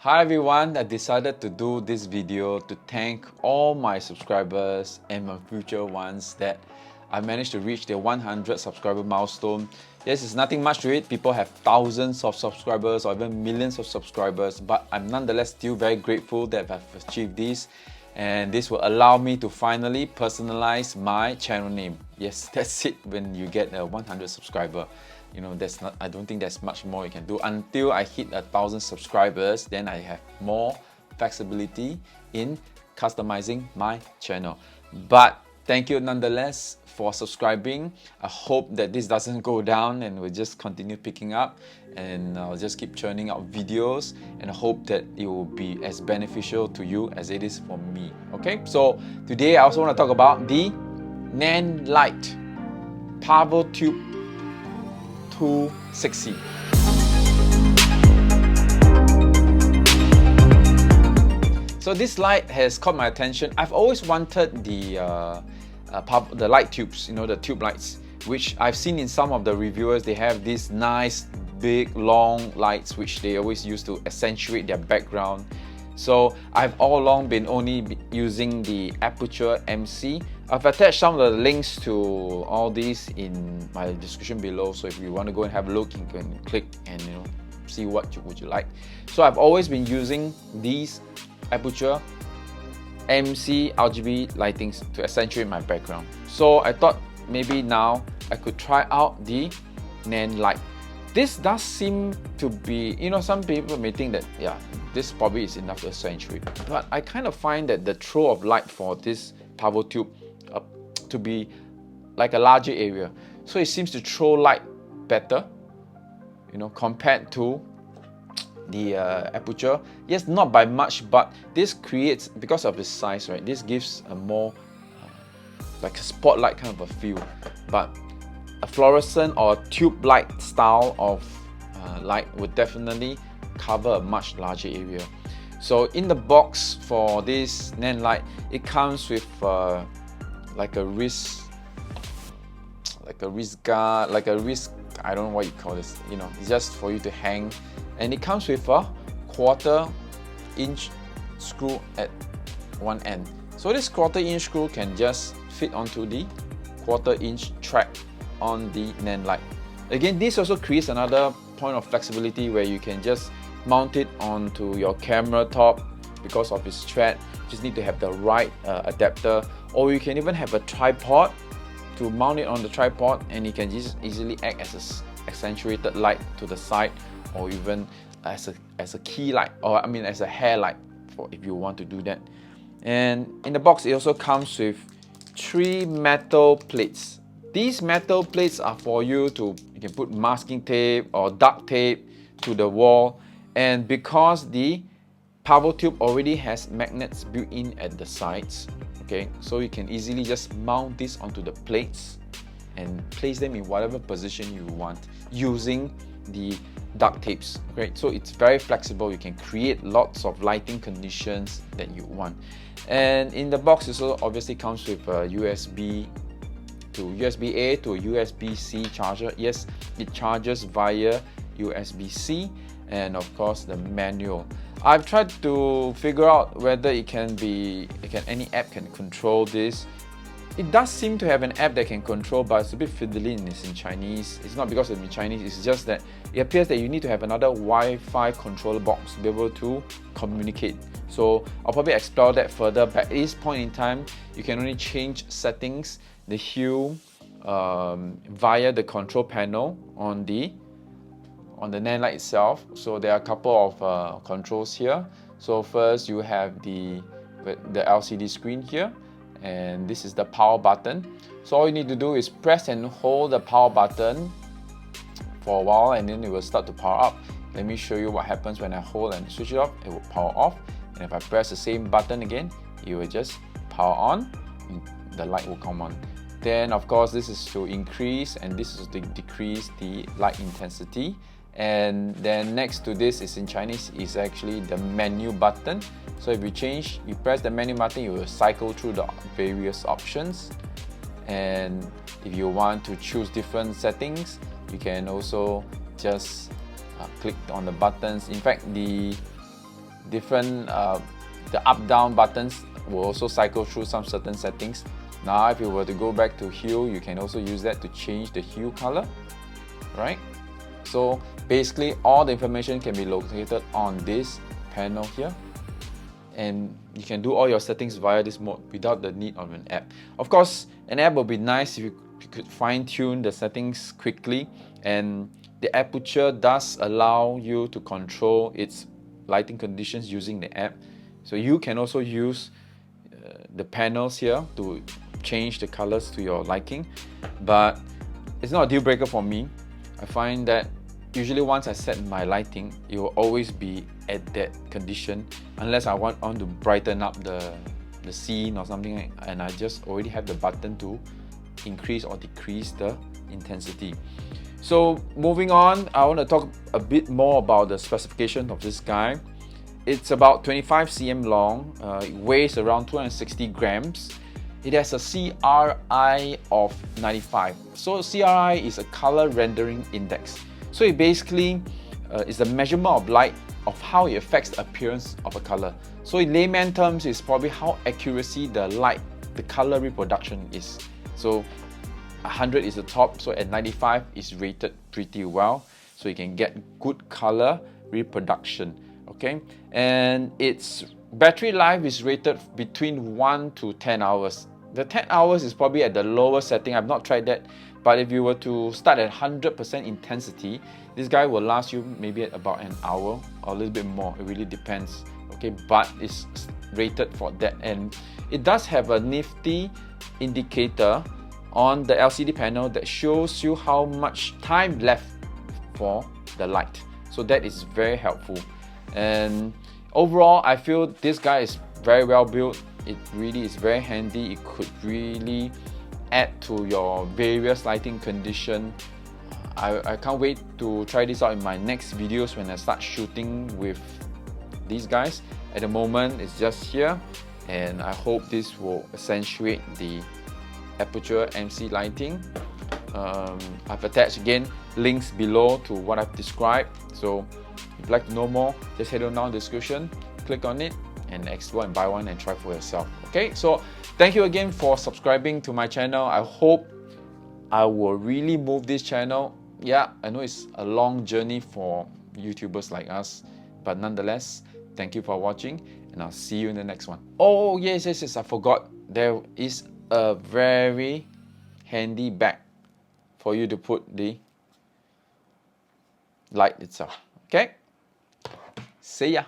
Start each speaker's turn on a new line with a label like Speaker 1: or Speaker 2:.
Speaker 1: Hi everyone, I decided to do this video to thank all my subscribers and my future ones that I managed to reach the 100 subscriber milestone. Yes, it's nothing much to it. People have thousands of subscribers or even millions of subscribers, but I'm nonetheless still very grateful that I've achieved this. And this will allow me to finally personalize my channel name. Yes, that's it when you get a 100 subscriber. You know, I don't think there's much more you can do. Until I hit 1,000 subscribers, then I have more flexibility in customizing my channel. But thank you nonetheless for subscribing. I hope that this doesn't go down and will just continue picking up, and I'll just keep churning out videos, and I hope that it will be as beneficial to you as it is for me. Okay, so today I also want to talk about the Nanlite PavoTube II 6C. So this light has caught my attention. I've always wanted the light tubes, you know, the tube lights, which I've seen in some of the reviewers. They have these nice, big, long lights which they always use to accentuate their background. So I've all along been only using the Aputure MC. I've attached some of the links to all these in my description below. So if you want to go and have a look, you can click and see what would you like. So I've always been using these Aputure MC RGB lightings to accentuate my background. So I thought maybe now I could try out the Nanlite. This does seem to be, some people may think that, yeah, this probably is enough to accentuate. But I kind of find that the throw of light for this PavoTube to be like a larger area. So it seems to throw light better, compared to the Aputure. Yes, not by much, but this creates, because of the size, right, this gives a more like a spotlight kind of a feel. But a fluorescent or tube light style of light would definitely cover a much larger area. So in the box for this Nanlite, it comes with like a wrist guard, I don't know what you call this, it's just for you to hang, and it comes with a 1/4 inch screw at one end. So this 1/4 inch screw can just fit onto the 1/4 inch track on the Nanlite. Again, this also creates another point of flexibility where you can just mount it onto your camera top. Because of its thread, you just need to have the right adapter, or you can even have a tripod to mount it on the tripod, and it can just easily act as an accentuated light to the side, or even as a key light, or as a hair light for if you want to do that. And in the box, it also comes with 3 metal plates. These metal plates are for you can put masking tape or duct tape to the wall, and because the PavoTube already has magnets built in at the sides, okay, so you can easily just mount this onto the plates and place them in whatever position you want using the duct tapes. Okay, so it's very flexible. You can create lots of lighting conditions that you want. And in the box, it also obviously comes with a USB to USB-A to a USB-C charger. Yes, it charges via USB-C, and of course the manual. I've tried to figure out whether any app can control this. It does seem to have an app that can control, but it's a bit fiddly and it's in Chinese. It's not because it's in Chinese, it's just that it appears that you need to have another Wi-Fi controller box to be able to communicate. So I'll probably explore that further, but at this point in time, you can only change settings, the hue, via the control panel on the Nanlite itself. So there are a couple of controls here. So first you have the LCD screen here, and this is the power button. So all you need to do is press and hold the power button for a while, and then it will start to power up. Let me show you what happens when I hold and switch it off. It will power off, and if I press the same button again, it will just power on, and the light will come on. Then of course this is to increase, and this is to decrease the light intensity. And then next to this is in Chinese is actually the menu button. So if you press the menu button, you will cycle through the various options. And if you want to choose different settings, you can also just click on the buttons. In fact, the different, the up-down buttons will also cycle through some certain settings. Now if you were to go back to hue, you can also use that to change the hue color, right? So basically all the information can be located on this panel here, and you can do all your settings via this mode without the need of an app. Of course, an app would be nice if you could fine-tune the settings quickly, and the aperture does allow you to control its lighting conditions using the app. So you can also use the panels here to change the colors to your liking, but it's not a deal breaker for me. I find that usually once I set my lighting, it will always be at that condition unless I want to brighten up the scene or something, and I just already have the button to increase or decrease the intensity. So moving on, I want to talk a bit more about the specification of this guy. It's about 25 cm long, it weighs around 260 grams. It has a CRI of 95. So CRI is a color rendering index. So it basically is a measurement of light of how it affects the appearance of a color. So in layman terms, it's probably how accuracy the light, the color reproduction is. So 100 is the top, so at 95 is rated pretty well. So you can get good color reproduction, okay? And its battery life is rated between 1 to 10 hours. The 10 hours is probably at the lower setting. I've not tried that, but if you were to start at 100% intensity, this guy will last you maybe at about an hour or a little bit more. It really depends, okay? But it's rated for that, and it does have a nifty indicator on the LCD panel that shows you how much time left for the light. So that is very helpful. And overall, I feel this guy is very well built. It really is very handy. It could really add to your various lighting condition. I can't wait to try this out in my next videos when I start shooting with these guys. At the moment, it's just here, and I hope this will accentuate the aperture MC lighting. I've attached again links below to what I've described. So if you'd like to know more, just head on down the description, click on it, and explore and buy one and try for yourself. Okay, so thank you again for subscribing to my channel. I hope I will really move this channel. Yeah, I know it's a long journey for YouTubers like us, but nonetheless, thank you for watching, and I'll see you in the next one. Oh yes, I forgot. There is a very handy bag for you to put the light itself. Okay, see ya.